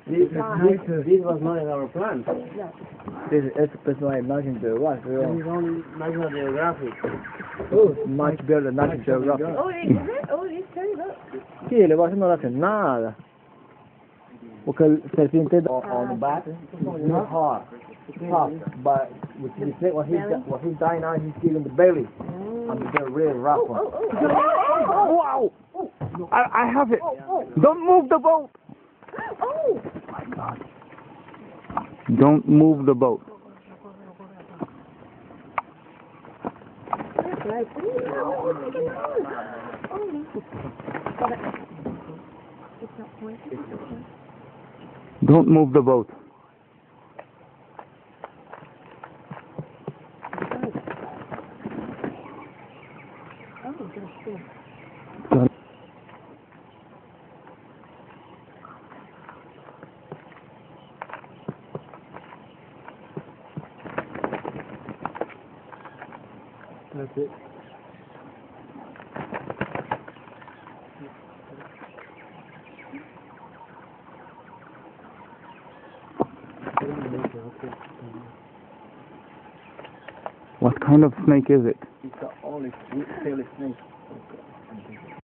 This was not in our plan. No. This is specialized National Geographic. This is only National Geographic. Oh, much better than National Geographic. Oh, is it? Oh, it's very look. Sí, le voy haciendo no hace nada. Porque el serpiente on the back, it's hard. It's tough. But with his neck, what he's dying now, he's feeling the belly. And they're really rough one. Wow! I have it. Don't move the boat. Oh! My God. Don't move the boat. That's right. Oh, look at those. Oh, but it's not pointed. Don't move the boat. Oh, that's good. That's it. What kind of snake is it? It's the only tail snake.